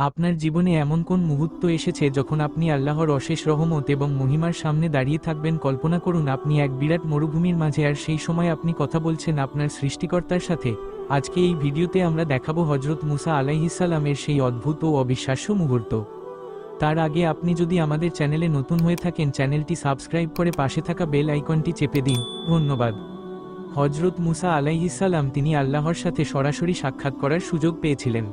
আপনার জীবনে এমন কোন মুহূর্ত এসেছে যখন আপনি আল্লাহর অশেষ রহমত এবং মহিমার সামনে দাঁড়িয়ে থাকবেন? কল্পনা করুন আপনি এক বিরাট মরুভূমির মাঝে, আর সেই সময় আপনি কথা বলছেন আপনার সৃষ্টিকর্তার সাথে। আজকে এই ভিডিওতে আমরা দেখাবো হযরত মুসা আলাইহিসসালামের সেই অদ্ভুত ও অবিশ্বাস্য মুহূর্ত। তার আগে আপনি যদি আমাদের চ্যানেলে নতুন হয়ে থাকেন, চ্যানেলটি সাবস্ক্রাইব করে পাশে থাকা বেল আইকনটি চেপে দিন। ধন্যবাদ। হযরত মুসা আলাইহিসসালাম তিনি আল্লাহর সাথে সরাসরি সাক্ষাৎ করার সুযোগ পেয়েছিলেন।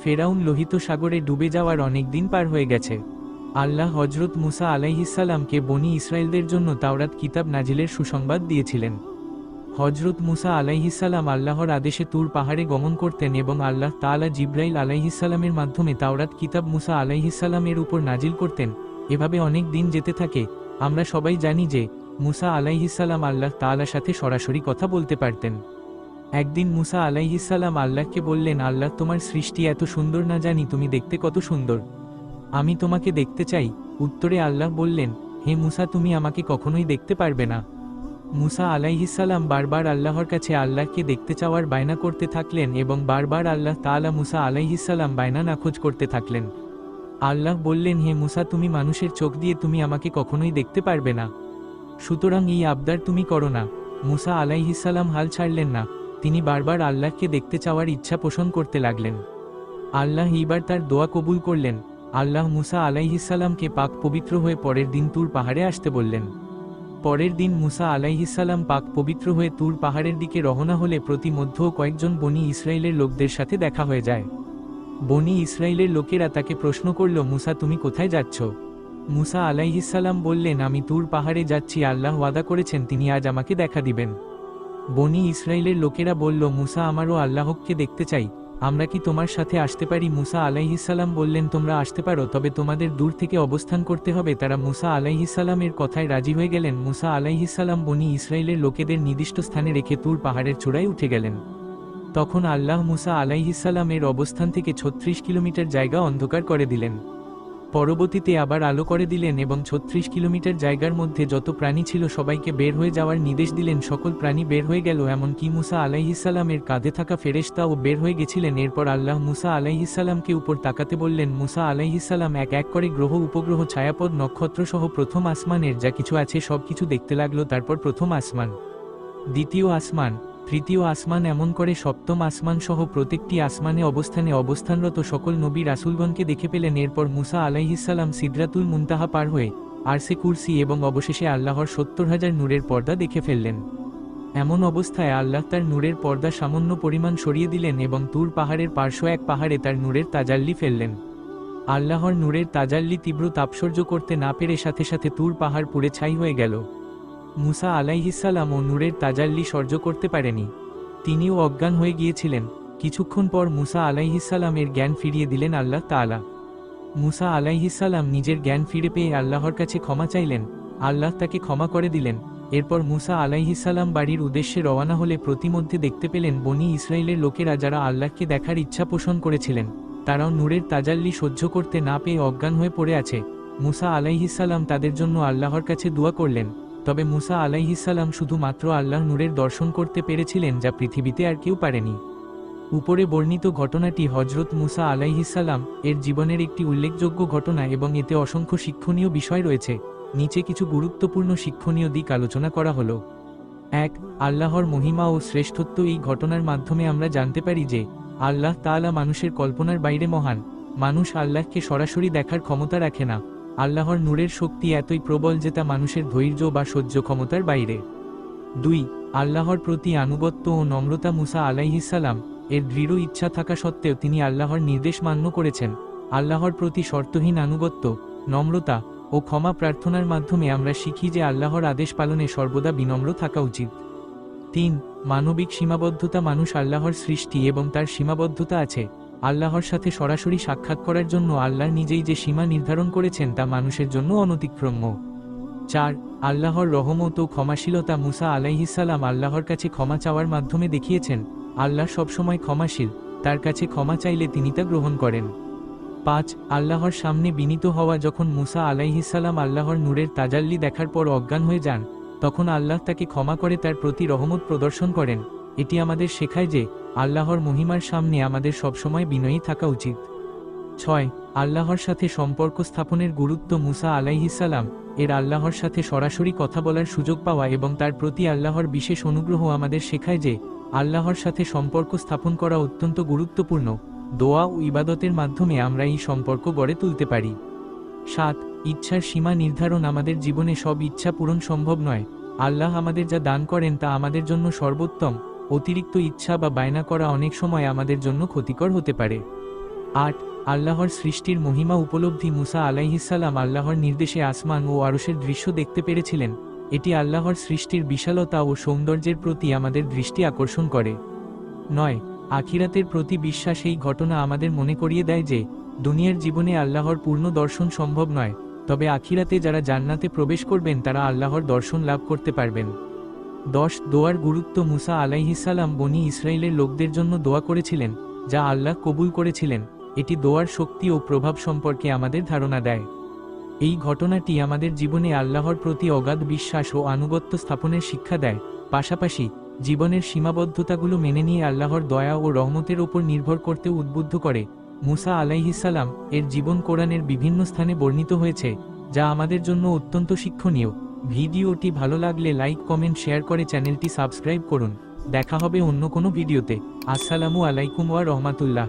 ফেরাউন লোহিত সাগরে ডুবে যাওয়ার অনেক দিন পার হয়ে গেছে। আল্লাহ হযরত মুসা আলাইহিসসালামকে বনী ইসরায়েলদের জন্য তাওরাত কিতাব নাজিলের সুসংবাদ দিয়েছিলেন। হযরত মুসা আলাইহিসসালাম আল্লাহর আদেশে তুর পাহাড়ে গমন করতেন এবং আল্লাহ তাআলা জিবরাইল আলাইহিসসালামের মাধ্যমে তাওরাত কিতাব মুসা আলাইহিসসালামের উপর নাজিল করতেন। এভাবে অনেক দিন যেতে থাকে। আমরা সবাই জানি যে মুসা আলাইহিসসালাম আল্লাহ তাআলার সাথে সরাসরি কথা বলতে পারতেন। একদিন মুসা আলাইহিসসালাম আল্লাহকে বললেন, আল্লাহ, তোমার সৃষ্টি এত সুন্দর, না জানি তুমি দেখতে কত সুন্দর, আমি তোমাকে দেখতে চাই। উত্তরে আল্লাহ বললেন, হে মুসা, তুমি আমাকে কখনোই দেখতে পারবে না। মুসা আলাইহিসসালাম বারবার আল্লাহর কাছে আল্লাহকে দেখতে চাওয়ার বায়না করতে থাকলেন এবং বারবার আল্লাহ তাআলা মুসা আলাইহিসসালাম বায়না নাকচ করতে থাকলেন। আল্লাহ বললেন, হে মুসা, তুমি মানুষের চোখ দিয়ে তুমি আমাকে কখনোই দেখতে পারবে না, সুতরাং এই আবদার তুমি করো না। মুসা আলাইহিসসালাম হাল ছাড়লেন না। তিনি বারবার আল্লাহকে দেখতে চাওয়ার ইচ্ছা পোষণ করতে লাগলেন। আল্লাহ এইবার তার দোয়া কবুল করলেন। আল্লাহ মুসা আলাইহিসসালামকে পাক পবিত্র হয়ে পরের দিন তুর পাহাড়ে আসতে বললেন। পরের দিন মুসা আলাইহিসসালাম পাক পবিত্র হয়ে তুর পাহাড়ের দিকে রওনা হলে প্রতিমধ্যে কয়েকজন বনী ইসরায়েলের লোকদের সাথে দেখা হয়ে যায়। বনী ইসরায়েলের লোকেরা তাকে প্রশ্ন করল, মুসা, তুমি কোথায় যাচ্ছ? মুসা আলাইহিসসালাম বললেন, আমি তুর পাহাড়ে যাচ্ছি, আল্লাহ ওয়াদা করেছেন তিনি আজ আমাকে দেখা দিবেন। বনী ইসরায়েলের লোকেরা বলল, মুসা, আমারও আল্লাহকে দেখতে চাই, আমরা কি তোমার সাথে আসতে পারি? মুসা আলাইহিসসালাম বললেন, তোমরা আসতে পারো, তবে তোমাদের দূর থেকে অবস্থান করতে হবে। তারা মুসা আলাইহিসসালামের কথায় রাজি হয়ে গেলেন। মুসা আলাইহিসসালাম বনী ইসরায়েলের লোকেদের নির্দিষ্ট স্থানে রেখে তুর পাহাড়ের চূড়ায় উঠে গেলেন। তখন আল্লাহ মুসা আলাইহিসসালামের অবস্থান থেকে 36 কিলোমিটার জায়গা অন্ধকার করে দিলেন। পরবর্তীতে আবার আলো করে দিলেন এবং 36 কিলোমিটার জায়গার মধ্যে যত প্রাণী ছিল সবাইকে বের হয়ে যাওয়ার নির্দেশ দিলেন। সকল প্রাণী বের হয়ে গেল, এমনকি মুসা আলাইহিসসালামের কাঁধে থাকা ফেরেশতাও বের হয়ে গেছিলেন। এরপর আল্লাহ মুসা আলাইহিসসালামকে উপর তাকাতে বললেন। মুসা আলাইহিসসালাম এক এক করে গ্রহ, উপগ্রহ, ছায়াপথ, নক্ষত্র সহ প্রথম আসমানের যা কিছু আছে সব কিছু দেখতে লাগলো। তারপর প্রথম আসমান, দ্বিতীয় আসমান, তৃতীয় আসমান, এমন করে সপ্তম আসমান সহ প্রত্যেকটি আসমানে অবস্থানরত সকল নবী রাসূলগণকে দেখে পেলেন। এরপর মুসা আলাইহিসসালাম সিদরাতুল মুনতাহা পার হয়ে আরশে কুরসি এবং অবশেষে আল্লাহর 70,000 নূরের পর্দা দেখে ফেললেন। এমন অবস্থায় আল্লাহ তার নূরের পর্দা সামান্য পরিমাণ সরিয়ে দিলেন এবং তুর পাহাড়ের পার্শ্ব এক পাহাড়ে তার নূরের তাজাল্লি ফেললেন। আল্লাহর নূরের তাজাল্লি তীব্র তাপসহ্য করতে না পেরে সাথে সাথে তুর পাহাড় পুড়ে ছাই হয়ে গেল। মুসা আলাইহিসসালাম ও নূরের তাজাল্লি সহ্য করতে পারেনি, তিনিও অজ্ঞান হয়ে গিয়েছিলেন। কিছুক্ষণ পর মুসা আলাইহিসসালামের জ্ঞান ফিরিয়ে দিলেন আল্লাহ তাআলা। মুসা আলাইহিসসালাম নিজের জ্ঞান ফিরে পেয়ে আল্লাহর কাছে ক্ষমা চাইলেন। আল্লাহ তাকে ক্ষমা করে দিলেন। এরপর মুসা আলাইহিসসালাম বাড়ির উদ্দেশ্যে রওনা হলে প্রতিমধ্যে দেখতে পেলেন বনী ইসরায়েলের লোকেরা যারা আল্লাহকে দেখার ইচ্ছা পোষণ করেছিলেন তারাও নূরের তাজাল্লি সহ্য করতে না পেয়ে অজ্ঞান হয়ে পড়ে আছে। মুসা আলাইহিসসালাম তাদের জন্য আল্লাহর কাছে দোয়া করলেন। তবে মুসা আলাইহিসসালাম শুধুমাত্র আল্লাহ নূরের দর্শন করতে পেরেছিলেন, যা পৃথিবীতে আর কেউ পারেনি। উপরে বর্ণিত ঘটনাটি হযরত মুসা আলাইহিসসালাম এর জীবনের একটি উল্লেখযোগ্য ঘটনা এবং এতে অসংখ্য শিক্ষণীয় বিষয় রয়েছে। নিচে কিছু গুরুত্বপূর্ণ শিক্ষণীয় দিক আলোচনা করা হলো। 1. আল্লাহর মহিমা ও শ্রেষ্ঠত্ব। এই ঘটনার মাধ্যমে আমরা জানতে পারি যে আল্লাহ তাআলা মানুষের কল্পনার বাইরে মহান। মানুষ আল্লাহকে সরাসরি দেখার ক্ষমতা রাখে না। আল্লাহর নূরের শক্তি এতই প্রবল যে তা মানুষের ধৈর্য বা সহ্য ক্ষমতার বাইরে। 2. আল্লাহর প্রতি আনুগত্য ও নম্রতা। মুসা আলাইহিসসালাম এর দৃঢ় ইচ্ছা থাকা সত্ত্বেও তিনি আল্লাহর নির্দেশ মান্য করেছেন। আল্লাহর প্রতি শর্তহীন আনুগত্য, নম্রতা ও ক্ষমা প্রার্থনার মাধ্যমে আমরা শিখি যে আল্লাহর আদেশ পালনে সর্বদা বিনম্র থাকা উচিত। 3. মানবিক সীমাবদ্ধতা। মানুষ আল্লাহর সৃষ্টি এবং তার সীমাবদ্ধতা আছে। আল্লাহর সাথে সরাসরি সাক্ষাৎ করার জন্য আল্লাহ নিজেই যে সীমা নির্ধারণ করেছেন তা মানুষের জন্য অনতিক্রম্য। 4. আল্লাহর রহমত ও ক্ষমাশীলতা। মুসা আলাইহিসসালাম আল্লাহর কাছে ক্ষমা চাওয়ার মাধ্যমে দেখিয়েছেন আল্লাহ সবসময় ক্ষমাশীল, তার কাছে ক্ষমা চাইলে তিনি তা গ্রহণ করেন। 5. আল্লাহর সামনে বিনীত হওয়া। যখন মুসা আলাইহিসসালাম আল্লাহর নূরের তাজাল্লি দেখার পর অজ্ঞান হয়ে যান তখন আল্লাহ তাকে ক্ষমা করে তার প্রতি রহমত প্রদর্শন করেন। এটি আমাদের শেখায় যে আল্লাহর মহিমার সামনে আমাদের সবসময় বিনয়ী থাকা উচিত। 6. আল্লাহর সাথে সম্পর্ক স্থাপনের গুরুত্ব। মুসা আলাইহিসসালাম এর আল্লাহর সাথে সরাসরি কথা বলার সুযোগ পাওয়া এবং তার প্রতি আল্লাহর বিশেষ অনুগ্রহ আমাদের শেখায় যে আল্লাহর সাথে সম্পর্ক স্থাপন করা অত্যন্ত গুরুত্বপূর্ণ। দোয়া ও ইবাদতের মাধ্যমে আমরা এই সম্পর্ক গড়ে তুলতে পারি। 7. ইচ্ছার সীমা নির্ধারণ। আমাদের জীবনে সব ইচ্ছা পূরণ সম্ভব নয়। আল্লাহ আমাদের যা দান করেন তা আমাদের জন্য সর্বোত্তম। অতিরিক্ত ইচ্ছা বা বায়না করা অনেক সময় আমাদের জন্য ক্ষতিকর হতে পারে। 8. আল্লাহর সৃষ্টির মহিমা উপলব্ধি। মুসা আলাইহিসসালাম আল্লাহর নির্দেশে আসমান ও আরশের দৃশ্য দেখতে পেরেছিলেন। এটি আল্লাহর সৃষ্টির বিশালতা ও সৌন্দর্যের প্রতি আমাদের দৃষ্টি আকর্ষণ করে। 9. আখিরাতের প্রতি বিশ্বাস। এই ঘটনা আমাদের মনে করিয়ে দেয় যে দুনিয়ার জীবনে আল্লাহর পূর্ণ দর্শন সম্ভব নয়, তবে আখিরাতে যারা জান্নাতে প্রবেশ করবেন তারা আল্লাহর দর্শন লাভ করতে পারবেন। 10. দোয়ার গুরুত্ব। মুসা আলাইহিসসালাম বনী ইসরায়েলের লোকদের জন্য দোয়া করেছিলেন, যা আল্লাহ কবুল করেছিলেন। এটি দোয়ার শক্তি ও প্রভাব সম্পর্কে আমাদের ধারণা দেয়। এই ঘটনাটি আমাদের জীবনে আল্লাহর প্রতি অগাধ বিশ্বাস ও আনুগত্য স্থাপনের শিক্ষা দেয়। পাশাপাশি জীবনের সীমাবদ্ধতাগুলো মেনে নিয়ে আল্লাহর দয়া ও রহমতের ওপর নির্ভর করতে উদ্বুদ্ধ করে। মুসা আলাইহিসসালাম এর জীবন কোরআনের বিভিন্ন স্থানে বর্ণিত হয়েছে, যা আমাদের জন্য অত্যন্ত শিক্ষণীয়। ভিডিওটি ভালো লাগলে লাইক, কমেন্ট, শেয়ার করে চ্যানেলটি সাবস্ক্রাইব করুন। দেখা হবে অন্য কোনো ভিডিওতে। আসসালামু আলাইকুম ওয়া রাহমাতুল্লাহ।